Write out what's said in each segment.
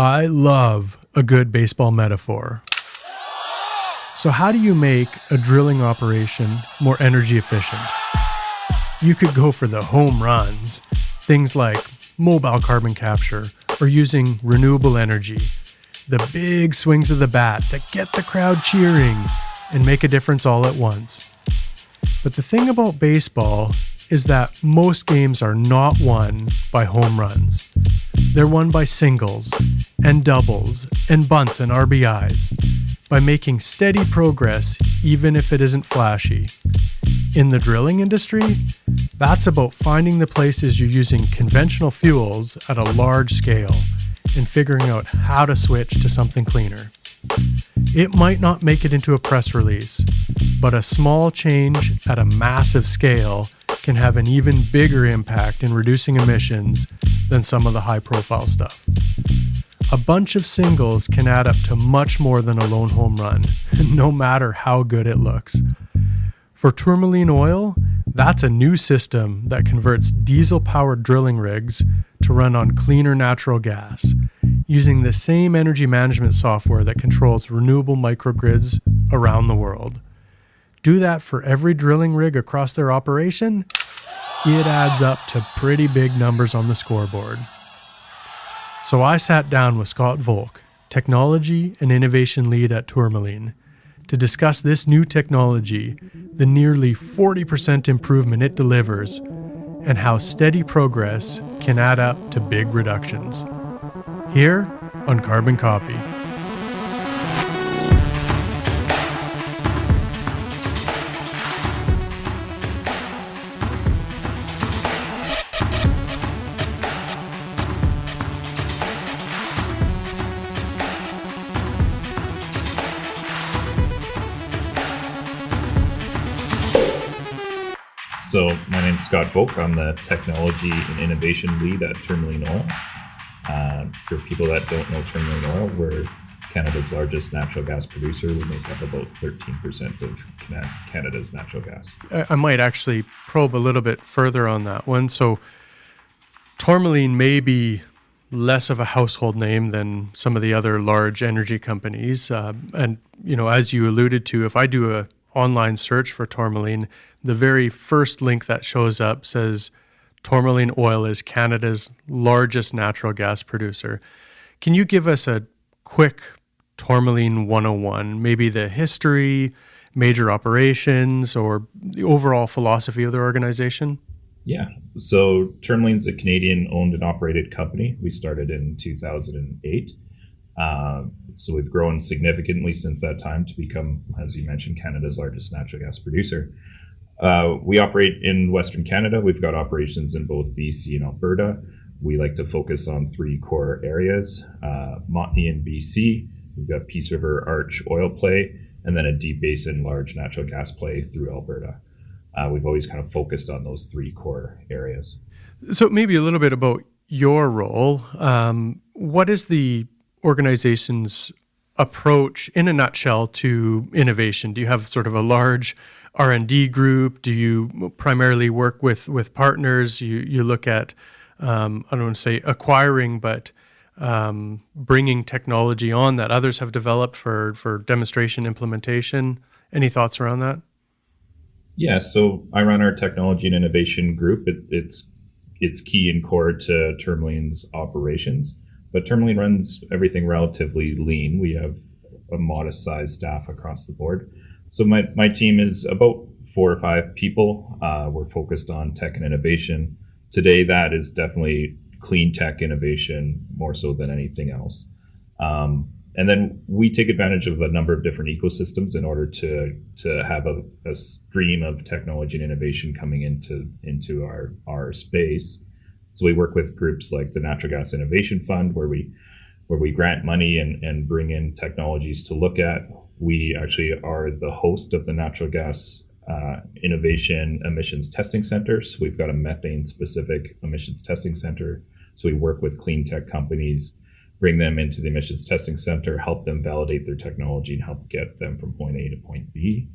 I love a good baseball metaphor. So how do you make a drilling operation more energy efficient? You could go for the home runs, things like mobile carbon capture or using renewable energy, the big swings of the bat that get the crowd cheering and make a difference all at once. But the thing about baseball is that most games are not won by home runs. They're won by singles and doubles and bunts and RBIs, by making steady progress even if it isn't flashy. In the drilling industry, that's about finding the places you're using conventional fuels at a large scale and figuring out how to switch to something cleaner. It might not make it into a press release, but a small change at a massive scale can have an even bigger impact in reducing emissions than some of the high-profile stuff. A bunch of singles can add up to much more than a lone home run, no matter how good it looks. For Tourmaline Oil, that's a new system that converts diesel-powered drilling rigs to run on cleaner natural gas, using the same energy management software that controls renewable microgrids around the world. Do that for every drilling rig across their operation, it adds up to pretty big numbers on the scoreboard. So I sat down with Scott Volk, Technology and Innovation Lead at Tourmaline, to discuss this new technology, the nearly 40% improvement it delivers, and how steady progress can add up to big reductions. Here on Carbon Copy. So my name's Scott Volk. I'm the Technology and Innovation Lead at Tourmaline Oil. For people that don't know Tourmaline Oil, we're Canada's largest natural gas producer. We make up about 13% of Canada's natural gas. I might actually probe a little bit further on that one. So Tourmaline may be less of a household name than some of the other large energy companies. And, you know, as you alluded to, if I do a online search for Tourmaline, the very first link that shows up says Tourmaline Oil is Canada's largest natural gas producer. Can you give us a quick Tourmaline 101, maybe the history, major operations, or the overall philosophy of their organization? Yeah, so Tourmaline's a Canadian-owned and operated company. We started in 2008. So we've grown significantly since that time to become, as you mentioned, Canada's largest natural gas producer. We operate in Western Canada. We've got operations in both BC and Alberta. We like to focus on three core areas, Montney in BC. We've got Peace River Arch oil play, and then a deep basin large natural gas play through Alberta. We've always kind of focused on those three core areas. So maybe a little bit about your role. What is the organization's approach in a nutshell to innovation? Do you have sort of a large R&D group? Do you primarily work with partners? You look at, I don't want to say acquiring, but bringing technology on that others have developed for demonstration implementation. Any thoughts around that? Yeah, so I run our technology and innovation group. It's key and core to Tourmaline's operations. But Tourmaline runs everything relatively lean. We have a modest sized staff across the board. So my team is about 4 or 5 people. We're focused on tech and innovation. Today, that is definitely clean tech innovation more so than anything else. And then we take advantage of a number of different ecosystems in order to have a stream of technology and innovation coming into our space. So we work with groups like the Natural Gas Innovation Fund, where we grant money and bring in technologies to look at. We actually are the host of the Natural Gas Innovation Emissions Testing Center. So we've got a methane-specific emissions testing center. So we work with clean tech companies, bring them into the emissions testing center, help them validate their technology, and help get them from point A to point B.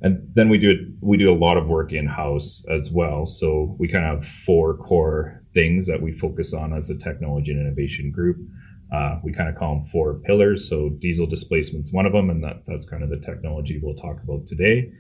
And then we do a lot of work in-house as well. So we kind of have 4 core things that we focus on as a technology and innovation group. We kind of call them four pillars. So diesel displacement's one of them, and that's kind of the technology we'll talk about today.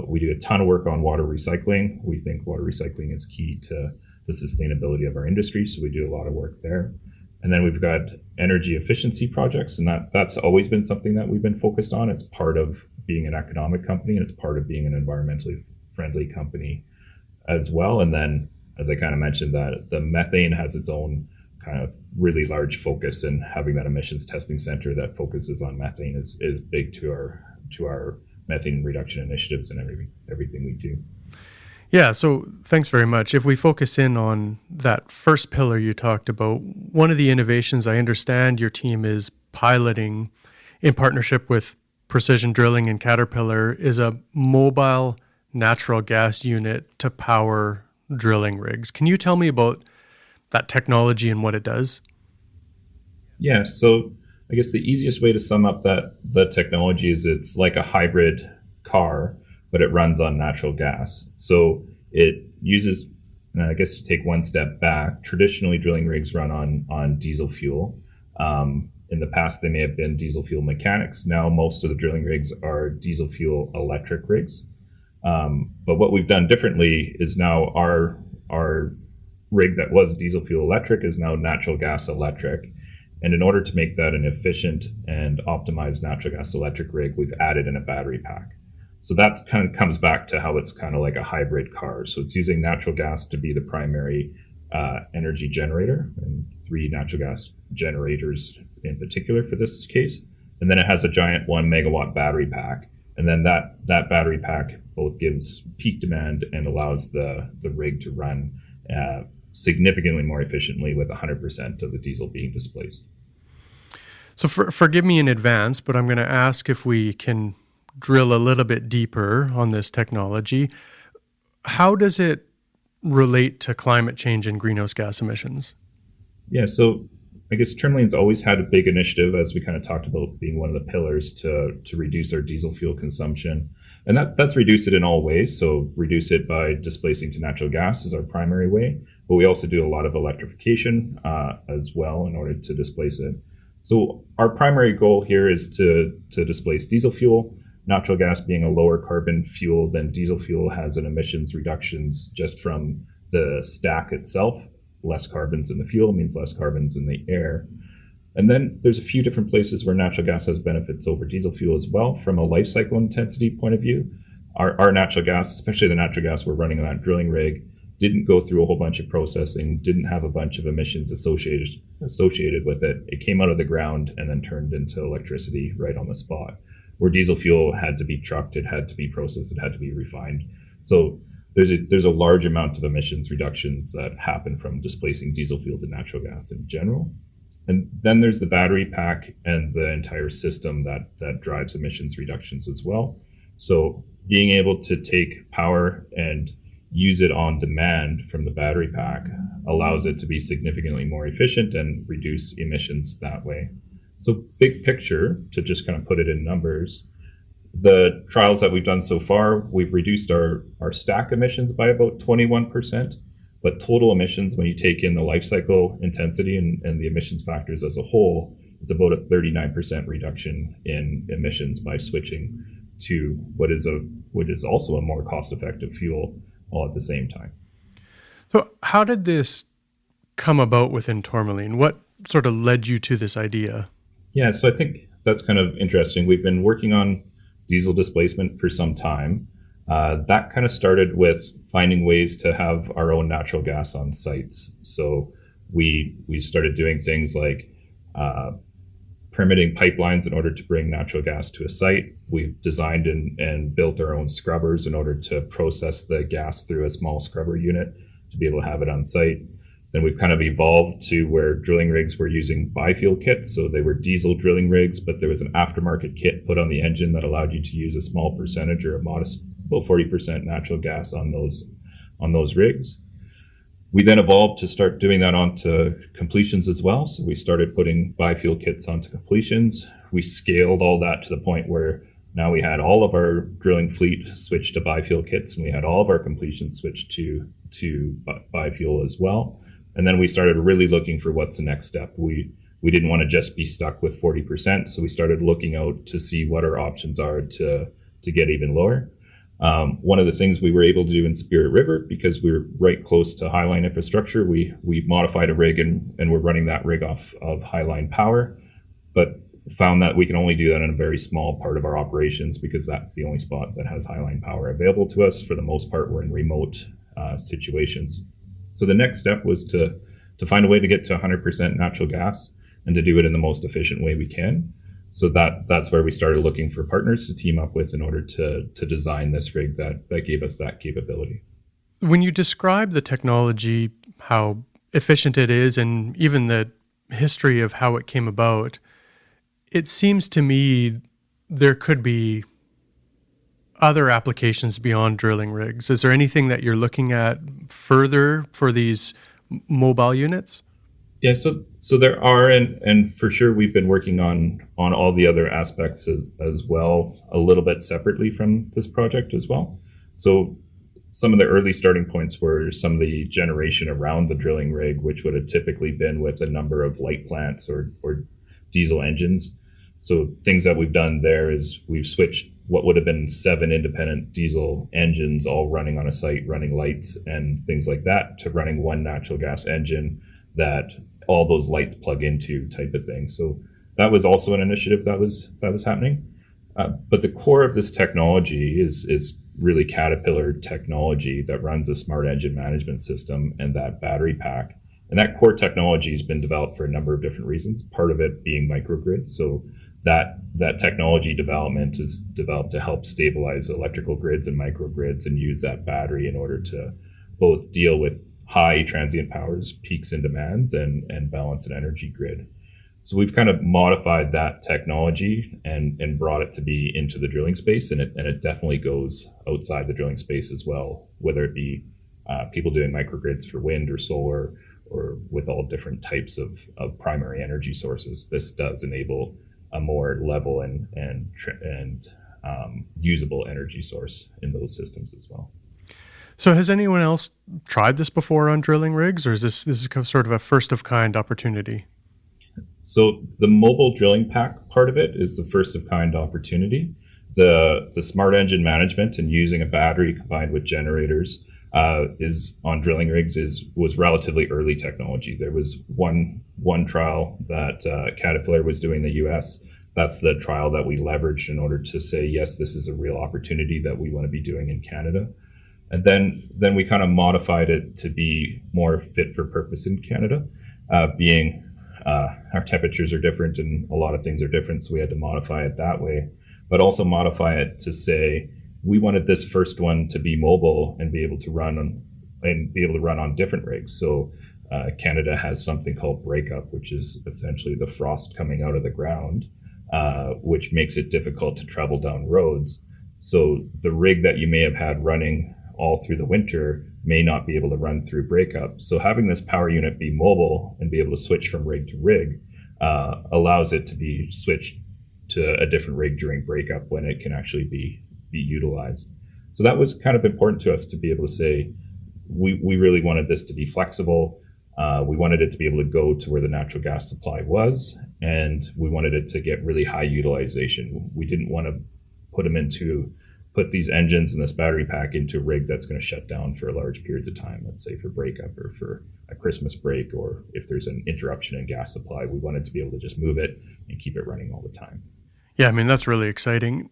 We do a ton of work on water recycling. We think water recycling is key to the sustainability of our industry, so we do a lot of work there. And then we've got energy efficiency projects, and that's always been something that we've been focused on. It's part of being an economic company, and it's part of being an environmentally friendly company as well. And then, as I kind of mentioned, that the methane has its own kind of really large focus, and having that emissions testing center that focuses on methane is big to our methane reduction initiatives and everything we do. Yeah, so thanks very much. If we focus in on that first pillar you talked about, one of the innovations I understand your team is piloting in partnership with Precision Drilling and Caterpillar is a mobile natural gas unit to power drilling rigs. Can you tell me about that technology and what it does? Yeah, so I guess the easiest way to sum up the technology is it's like a hybrid car, but it runs on natural gas. So it uses, and I guess to take one step back, traditionally drilling rigs run on diesel fuel. In the past, they may have been diesel fuel mechanics. Now, most of the drilling rigs are diesel fuel electric rigs. But what we've done differently is now our rig that was diesel fuel electric is now natural gas electric. And in order to make that an efficient and optimized natural gas electric rig, we've added in a battery pack. So that kind of comes back to how it's kind of like a hybrid car. So it's using natural gas to be the primary energy generator, and 3 natural gas generators in particular for this case. And then it has a giant 1 megawatt battery pack. And then that battery pack both gives peak demand and allows the rig to run significantly more efficiently with 100% of the diesel being displaced. So forgive me in advance, but I'm going to ask if we can drill a little bit deeper on this technology. How does it relate to climate change and greenhouse gas emissions? Yeah, so I guess Tourmaline's always had a big initiative, as we kind of talked about being one of the pillars to reduce our diesel fuel consumption. And that's reduce it in all ways. So reduce it by displacing to natural gas is our primary way. But we also do a lot of electrification as well in order to displace it. So our primary goal here is to displace diesel fuel. Natural gas being a lower carbon fuel than diesel fuel has an emissions reductions just from the stack itself. Less carbons in the fuel means less carbons in the air. And then there's a few different places where natural gas has benefits over diesel fuel as well. From a life cycle intensity point of view, our natural gas, especially the natural gas we're running on that drilling rig, didn't go through a whole bunch of processing, didn't have a bunch of emissions associated with it. It came out of the ground and then turned into electricity right on the spot. Where diesel fuel had to be trucked, it had to be processed, it had to be refined. So there's a large amount of emissions reductions that happen from displacing diesel fuel to natural gas in general. And then there's the battery pack and the entire system that drives emissions reductions as well. So being able to take power and use it on demand from the battery pack allows it to be significantly more efficient and reduce emissions that way. So big picture, to just kind of put it in numbers, the trials that we've done so far, we've reduced our stack emissions by about 21%, but total emissions, when you take in the life cycle intensity and the emissions factors as a whole, it's about a 39% reduction in emissions by switching to what is also a more cost-effective fuel all at the same time. So how did this come about within Tourmaline? What sort of led you to this idea? Yeah, so I think that's kind of interesting. We've been working on diesel displacement for some time. That kind of started with finding ways to have our own natural gas on sites. So we started doing things like permitting pipelines in order to bring natural gas to a site. We've designed and built our own scrubbers in order to process the gas through a small scrubber unit to be able to have it on site. Then we've kind of evolved to where drilling rigs were using biofuel kits. So they were diesel drilling rigs, but there was an aftermarket kit put on the engine that allowed you to use a small percentage or a modest, about 40% natural gas on those rigs. We then evolved to start doing that onto completions as well. So we started putting biofuel kits onto completions. We scaled all that to the point where now we had all of our drilling fleet switched to biofuel kits, and we had all of our completions switched to biofuel as well. And then we started really looking for what's the next step. We we didn't want to just be stuck with 40%. So we started looking out to see what our options are to get even lower. One of the things we were able to do in Spirit River, because we were right close to Highline infrastructure, we modified a rig and we're running that rig off of Highline power, but found that we can only do that in a very small part of our operations because that's the only spot that has Highline power available to us. For the most part, we're in remote situations. So the next step was to find a way to get to 100% natural gas and to do it in the most efficient way we can. So that's where we started looking for partners to team up with in order to design this rig that gave us that capability. When you describe the technology, how efficient it is, and even the history of how it came about, it seems to me there could be other applications beyond drilling rigs. Is there anything that you're looking at further for these mobile units? Yeah, so there are, and for sure we've been working on all the other aspects as well, a little bit separately from this project as well. So some of the early starting points were some of the generation around the drilling rig, which would have typically been with a number of light plants or diesel engines. So things that we've done there is we've switched what would have been 7 independent diesel engines all running on a site, running lights and things like that, to running one natural gas engine that all those lights plug into, type of thing. So that was also an initiative that was happening. But the core of this technology is really Caterpillar technology that runs a smart engine management system and that battery pack. And that core technology has been developed for a number of different reasons, part of it being microgrids. So that technology development is developed to help stabilize electrical grids and microgrids and use that battery in order to both deal with high transient powers, peaks in demands, and balance an energy grid. So we've kind of modified that technology and brought it to be into the drilling space, and it definitely goes outside the drilling space as well, whether it be people doing microgrids for wind or solar, or with all different types of primary energy sources. This does enable a more level and usable energy source in those systems as well. So has anyone else tried this before on drilling rigs, or is this sort of a first of kind opportunity? So the mobile drilling pack part of it is the first of kind opportunity. The smart engine management and using a battery combined with generators is on drilling rigs was relatively early technology. There was one trial that Caterpillar was doing in the US. That's the trial that we leveraged in order to say, yes, this is a real opportunity that we want to be doing in Canada. And then we kind of modified it to be more fit for purpose in Canada, being our temperatures are different and a lot of things are different, so we had to modify it that way, but also modify it to say we wanted this first one to be mobile and be able to run on different rigs. So Canada has something called breakup, which is essentially the frost coming out of the ground, which makes it difficult to travel down roads. So the rig that you may have had running all through the winter may not be able to run through breakup. So having this power unit be mobile and be able to switch from rig to rig allows it to be switched to a different rig during breakup when it can actually be utilized. So that was kind of important to us to be able to say, we really wanted this to be flexible. We wanted it to be able to go to where the natural gas supply was, and we wanted it to get really high utilization. We didn't want to put these engines and this battery pack into a rig that's going to shut down for large periods of time, let's say for breakup or for a Christmas break, or if there's an interruption in gas supply. We wanted to be able to just move it and keep it running all the time. Yeah, I mean, that's really exciting.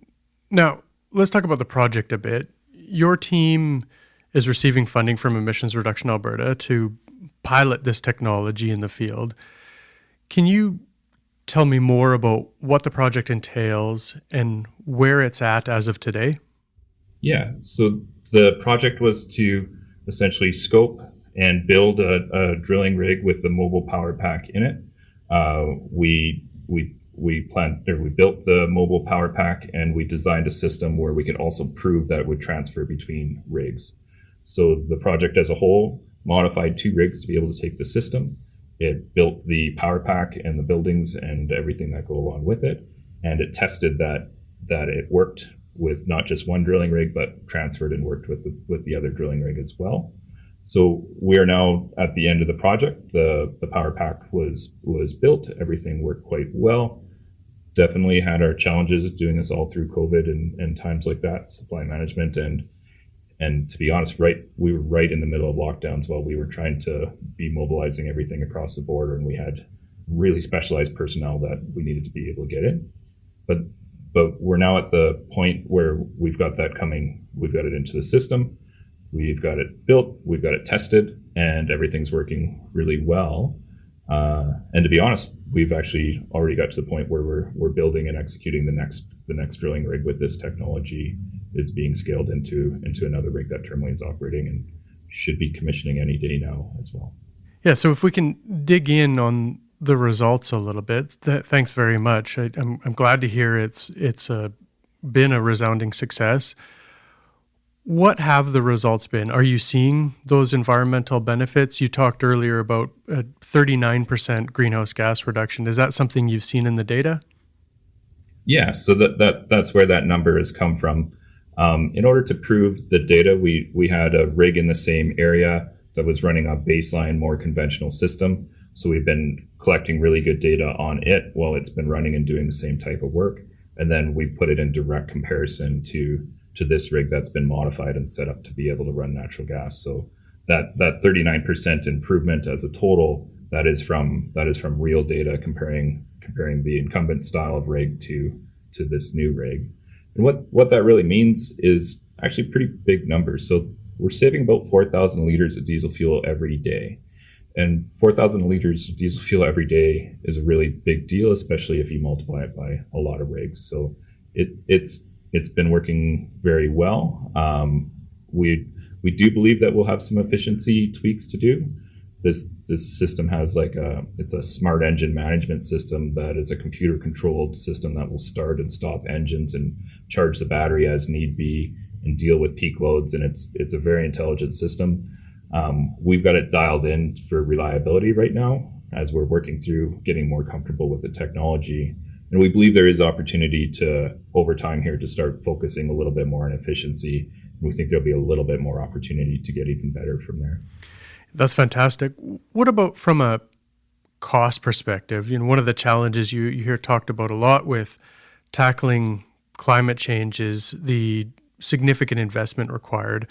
Now, let's talk about the project a bit. Your team is receiving funding from Emissions Reduction Alberta to pilot this technology in the field. Can you tell me more about what the project entails and where it's at as of today? Yeah, so the project was to essentially scope and build a drilling rig with the mobile power pack in it. We built the mobile power pack, and we designed a system where we could also prove that it would transfer between rigs. So the project as a whole modified 2 rigs to be able to take the system. It built the power pack and the buildings and everything that go along with it, and it tested that it worked with not just one drilling rig, but transferred and worked with the other drilling rig as well. So we are now at the end of the project. The power pack was built. Everything worked quite well. Definitely had our challenges doing this all through COVID and times like that, supply management, and to be honest, we were right in the middle of lockdowns while we were trying to be mobilizing everything across the border, and we had really specialized personnel that we needed to be able to get in. But we're now at the point where we've got that coming. We've got it into the system. We've got it built. We've got it tested, and everything's working really well. And to be honest, we've actually already got to the point where we're building and executing the next drilling rig with this technology is being scaled into another rig that Tourmaline's operating and should be commissioning any day now as well. Yeah, so if we can dig in on the results a little bit, thanks very much. I'm glad to hear it's been a resounding success. What have the results been? Are you seeing those environmental benefits? You talked earlier about a 39% greenhouse gas reduction. Is that something you've seen in the data? Yeah, so that's where that number has come from. In order to prove the data, we had a rig in the same area that was running a baseline, more conventional system. So we've been collecting really good data on it while it's been running and doing the same type of work. And then we put it in direct comparison to this rig that's been modified and set up to be able to run natural gas. So that 39% improvement as a total, that is from real data comparing the incumbent style of rig to this new rig. And what that really means is actually pretty big numbers. So we're saving about 4,000 liters of diesel fuel every day. And 4,000 liters of diesel fuel every day is a really big deal, especially if you multiply it by a lot of rigs. So it's been working very well. We do believe that we'll have some efficiency tweaks to do. This system has it's a smart engine management system that is a computer controlled system that will start and stop engines and charge the battery as need be and deal with peak loads. And it's a very intelligent system. We've got it dialed in for reliability right now as we're working through getting more comfortable with the technology. And we believe there is opportunity to, over time here, to start focusing a little bit more on efficiency. And we think there'll be a little bit more opportunity to get even better from there. That's fantastic. What about from a cost perspective? One of the challenges you hear talked about a lot with tackling climate change is the significant investment required.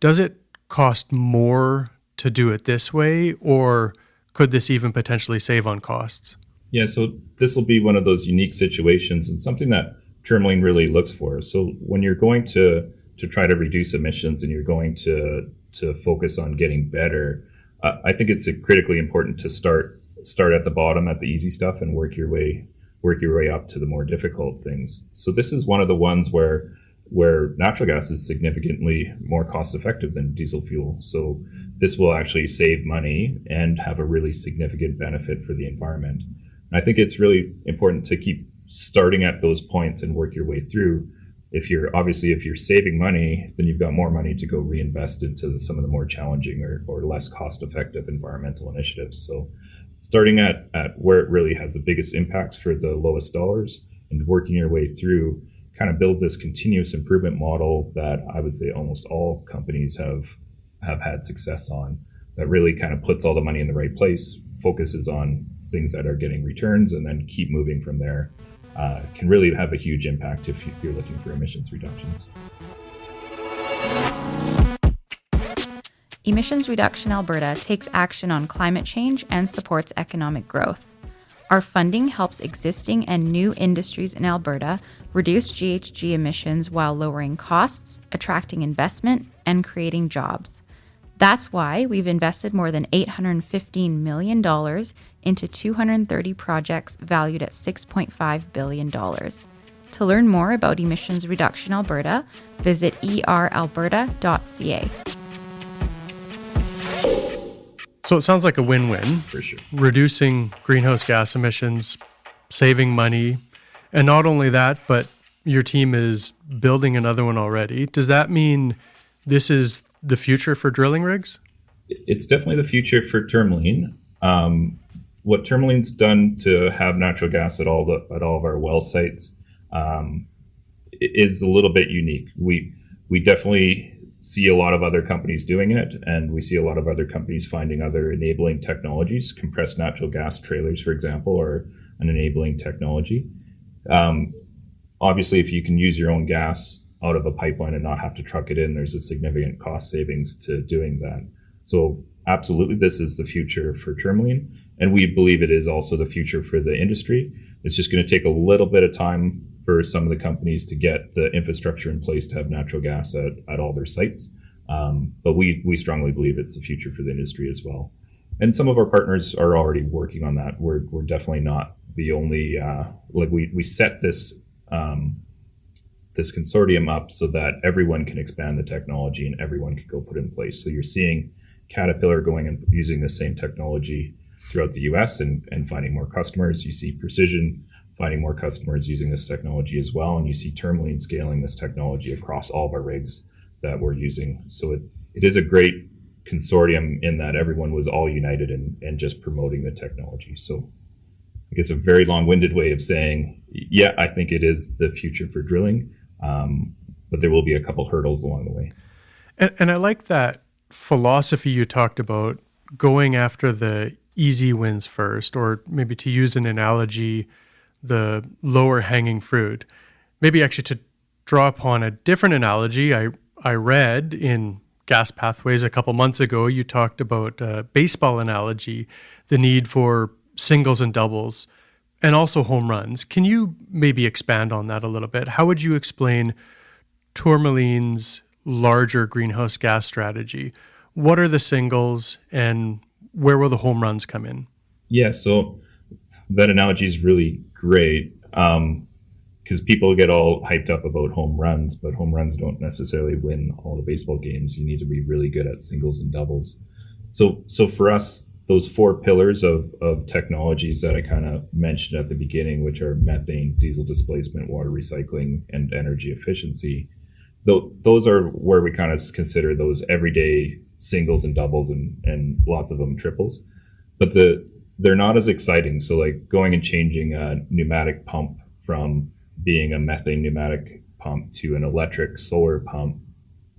Does it cost more to do it this way, or could this even potentially save on costs? Yeah, so this will be one of those unique situations and something that Tourmaline really looks for. So when you're going to try to reduce emissions and you're going to focus on getting better, I think it's critically important to start at the bottom at the easy stuff and work your way up to the more difficult things. So this is one of the ones where natural gas is significantly more cost effective than diesel fuel. So this will actually save money and have a really significant benefit for the environment. And I think it's really important to keep starting at those points and work your way through. If you're saving money, then you've got more money to go reinvest into some of the more challenging or less cost-effective environmental initiatives. So starting at where it really has the biggest impacts for the lowest dollars and working your way through kind of builds this continuous improvement model that I would say almost all companies have had success on, that really kind of puts all the money in the right place, focuses on things that are getting returns, and then keep moving from there. Can really have a huge impact if you're looking for emissions reductions. Emissions Reduction Alberta takes action on climate change and supports economic growth. Our funding helps existing and new industries in Alberta reduce GHG emissions while lowering costs, attracting investment, and creating jobs. That's why we've invested more than $815 million into 230 projects valued at $6.5 billion. To learn more about Emissions Reduction Alberta, visit eralberta.ca. So it sounds like a win-win. For sure. Reducing greenhouse gas emissions, saving money, and not only that, but your team is building another one already. Does that mean this is the future for drilling rigs? It's definitely the future for Tourmaline. What Tourmaline's done to have natural gas at all of our well sites is a little bit unique. We definitely see a lot of other companies doing it, and we see a lot of other companies finding other enabling technologies. Compressed natural gas trailers, for example, are an enabling technology. Obviously, if you can use your own gas out of a pipeline and not have to truck it in, there's a significant cost savings to doing that. So absolutely, this is the future for Tourmaline, and we believe it is also the future for the industry. It's just going to take a little bit of time for some of the companies to get the infrastructure in place to have natural gas at all their sites. But we strongly believe it's the future for the industry as well. And some of our partners are already working on that. We're definitely not the only, we set this consortium up so that everyone can expand the technology and everyone can go put in place. So you're seeing Caterpillar going and using the same technology throughout the US and finding more customers. You see Precision finding more customers using this technology as well. And you see Tourmaline scaling this technology across all of our rigs that we're using. So it is a great consortium in that everyone was all united and just promoting the technology. So I guess a very long-winded way of saying, yeah, I think it is the future for drilling, but there will be a couple hurdles along the way. And I like that philosophy you talked about, going after the easy wins first, or maybe to use an analogy, the lower hanging fruit. Maybe actually to draw upon a different analogy, I read in Gas Pathways a couple months ago, you talked about a baseball analogy, the need for singles and doubles, and also home runs. Can you maybe expand on that a little bit? How would you explain Tourmaline's larger greenhouse gas strategy? What are the singles and where will the home runs come in? Yeah, so that analogy is really great because people get all hyped up about home runs, but home runs don't necessarily win all the baseball games. You need to be really good at singles and doubles. So for us, those four pillars of technologies that I kind of mentioned at the beginning, which are methane, diesel displacement, water recycling, and energy efficiency, those are where we kind of consider those everyday singles and doubles and lots of them triples. But they're not as exciting. So like going and changing a pneumatic pump from being a methane pneumatic pump to an electric solar pump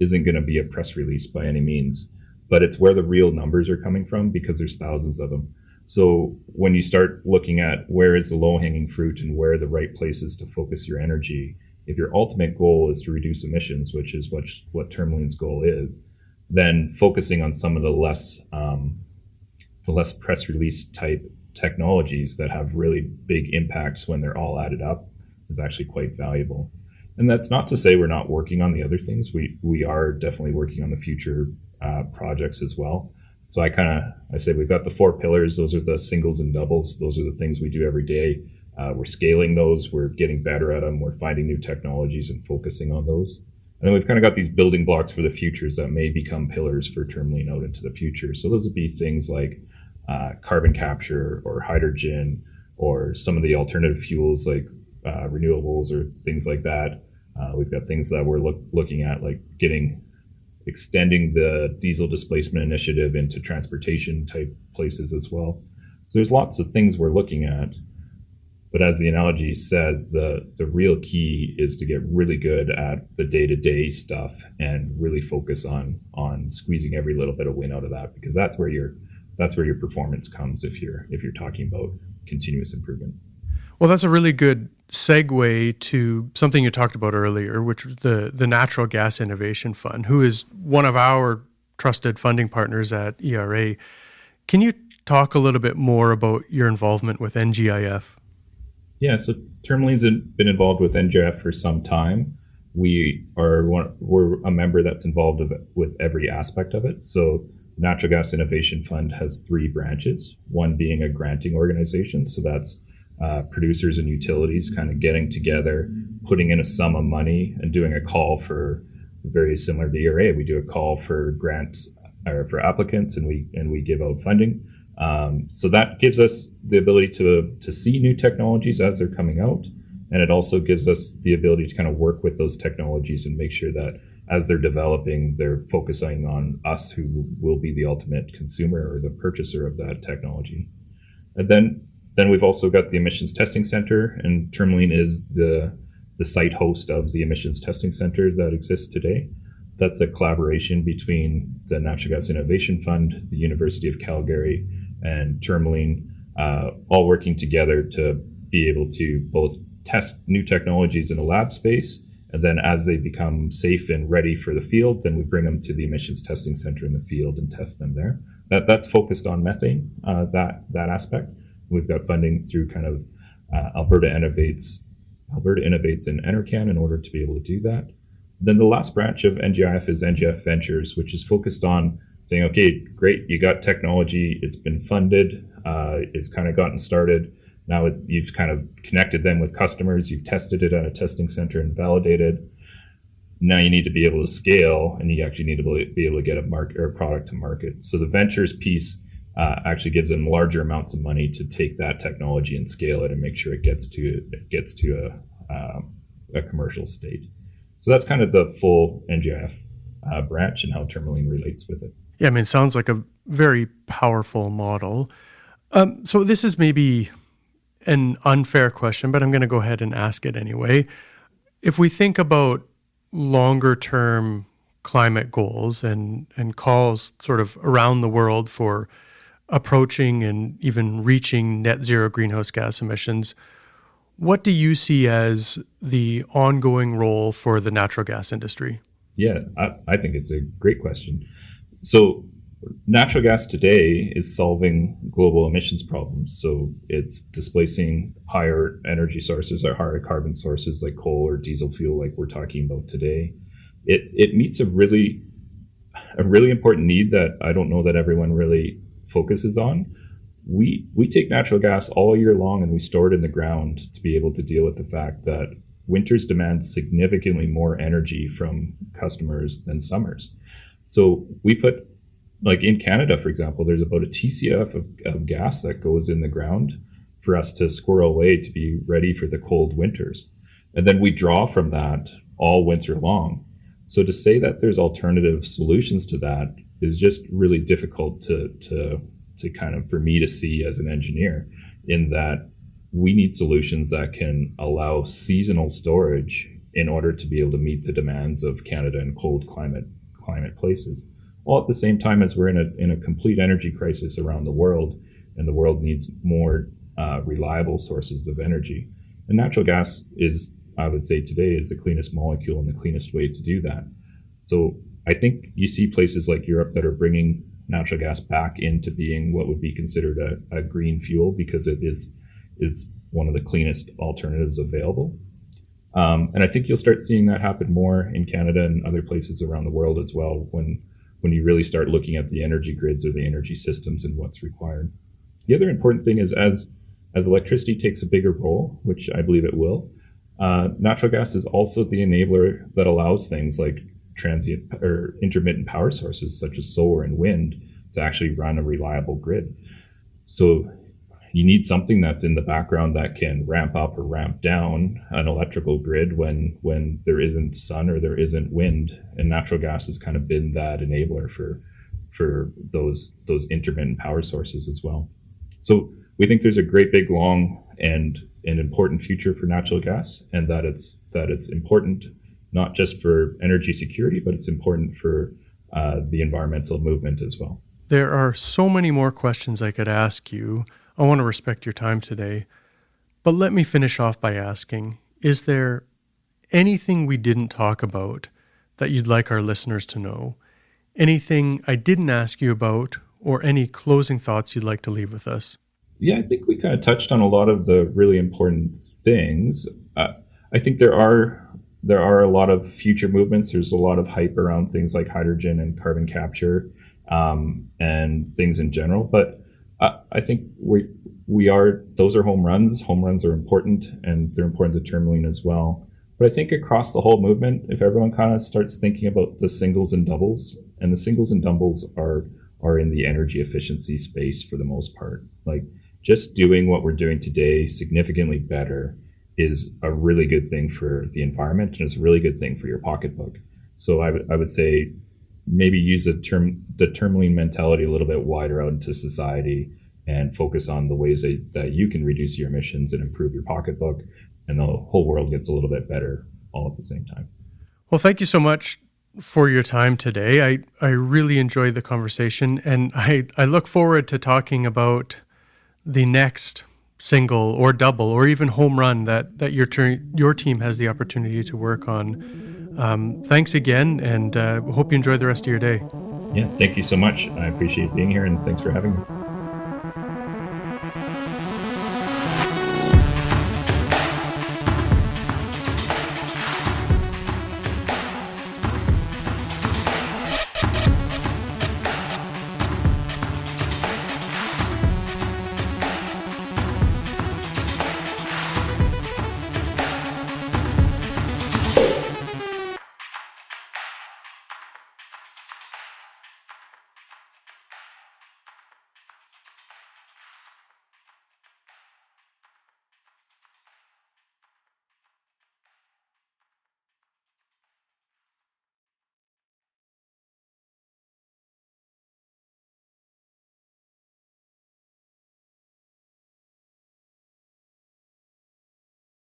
isn't going to be a press release by any means, but it's where the real numbers are coming from because there's thousands of them. So when you start looking at where is the low hanging fruit and where are the right places to focus your energy, if your ultimate goal is to reduce emissions, which is what Tourmaline's goal is, then focusing on some of the less press release type technologies that have really big impacts when they're all added up is actually quite valuable. And that's not to say we're not working on the other things. We are definitely working on the future projects as well. So I say we've got the four pillars. Those are the singles and doubles. Those are the things we do every day. We're scaling those. We're getting better at them. We're finding new technologies and focusing on those. And then we've kind of got these building blocks for the futures that may become pillars for Tourmaline out into the future. So those would be things like carbon capture or hydrogen or some of the alternative fuels like renewables or things like that. We've got things that we're looking at, like extending the diesel displacement initiative into transportation type places as well. So there's lots of things we're looking at. But as the analogy says, the real key is to get really good at the day-to-day stuff and really focus on squeezing every little bit of win out of that, because that's where your performance comes if you're talking about continuous improvement. Well, that's a really good segue to something you talked about earlier, which was the Natural Gas Innovation Fund, who is one of our trusted funding partners at ERA. Can you talk a little bit more about your involvement with NGIF? Yeah, so Tourmaline's been involved with NGIF for some time. We're a member that's involved with every aspect of it. So the Natural Gas Innovation Fund has three branches, one being a granting organization. So that's producers and utilities kind of getting together, putting in a sum of money and doing a call for, very similar to ERA. We do a call for grants or for applicants and we give out funding. So that gives us the ability to see new technologies as they're coming out. And it also gives us the ability to kind of work with those technologies and make sure that as they're developing, they're focusing on us who will be the ultimate consumer or the purchaser of that technology. And then we've also got the Emissions Testing Center, and Tourmaline is the site host of the Emissions Testing Center that exists today. that's a collaboration between the Natural Gas Innovation Fund, the University of Calgary, and Tourmaline, all working together to be able to both test new technologies in a lab space, and then as they become safe and ready for the field, then we bring them to the emissions testing center in the field and test them there. That's focused on methane, that aspect. We've got funding through kind of Alberta Innovates in Enercan in order to be able to do that. Then the last branch of NGIF is NGIF Ventures, which is focused on saying, okay, great, you got technology, it's been funded, it's kind of gotten started. Now you've kind of connected them with customers, you've tested it at a testing center and validated. Now you need to be able to scale, and you actually need to be able to get a market or a product to market. So the ventures piece actually gives them larger amounts of money to take that technology and scale it and make sure it gets to a commercial state. So that's kind of the full NGIF branch and how Tourmaline relates with it. Yeah, I mean, it sounds like a very powerful model. So this is maybe an unfair question, but I'm going to go ahead and ask it anyway. If we think about longer term climate goals and calls sort of around the world for approaching and even reaching net zero greenhouse gas emissions, what do you see as the ongoing role for the natural gas industry? Yeah, I think it's a great question. So natural gas today is solving global emissions problems. So it's displacing higher energy sources or higher carbon sources like coal or diesel fuel like we're talking about today. It meets a really important need that I don't know that everyone really focuses on. We take natural gas all year long and we store it in the ground to be able to deal with the fact that winters demand significantly more energy from customers than summers. So we put, like in Canada, for example, there's about a TCF of gas that goes in the ground for us to squirrel away to be ready for the cold winters. And then we draw from that all winter long. So to say that there's alternative solutions to that is just really difficult to kind of, for me to see as an engineer, in that we need solutions that can allow seasonal storage in order to be able to meet the demands of Canada and cold climate places. All at the same time as we're in a complete energy crisis around the world, and the world needs more reliable sources of energy. And natural gas is, I would say today, is the cleanest molecule and the cleanest way to do that. So I think you see places like Europe that are bringing natural gas back into being what would be considered a green fuel, because it is one of the cleanest alternatives available. And I think you'll start seeing that happen more in Canada and other places around the world as well when you really start looking at the energy grids or the energy systems and what's required. The other important thing is as electricity takes a bigger role, which I believe it will, natural gas is also the enabler that allows things like transient or intermittent power sources such as solar and wind to actually run a reliable grid. So you need something that's in the background that can ramp up or ramp down an electrical grid when there isn't sun or there isn't wind. And natural gas has kind of been that enabler for those intermittent power sources as well. So we think there's a great big long and an important future for natural gas, and that it's important not just for energy security, but it's important for the environmental movement as well. There are so many more questions I could ask you. I want to respect your time today, but let me finish off by asking, is there anything we didn't talk about that you'd like our listeners to know? Anything I didn't ask you about, or any closing thoughts you'd like to leave with us? Yeah, I think we kind of touched on a lot of the really important things. I think there are a lot of future movements. There's a lot of hype around things like hydrogen and carbon capture and things in general. But I think those are home runs. Home runs are important, and they're important to Tourmaline as well. But I think across the whole movement, if everyone kind of starts thinking about the singles and doubles, and the singles and doubles are in the energy efficiency space for the most part. Like just doing what we're doing today significantly better is a really good thing for the environment, and it's a really good thing for your pocketbook. So I would say maybe use the Tourmaline mentality a little bit wider out into society and focus on the ways that you can reduce your emissions and improve your pocketbook, and the whole world gets a little bit better all at the same time. Well, thank you so much. for your time today. I really enjoyed the conversation, and I look forward to talking about the next single or double or even home run that your team has the opportunity to work on. Thanks again, and hope you enjoy the rest of your day. Yeah, thank you so much. I appreciate being here, and thanks for having me.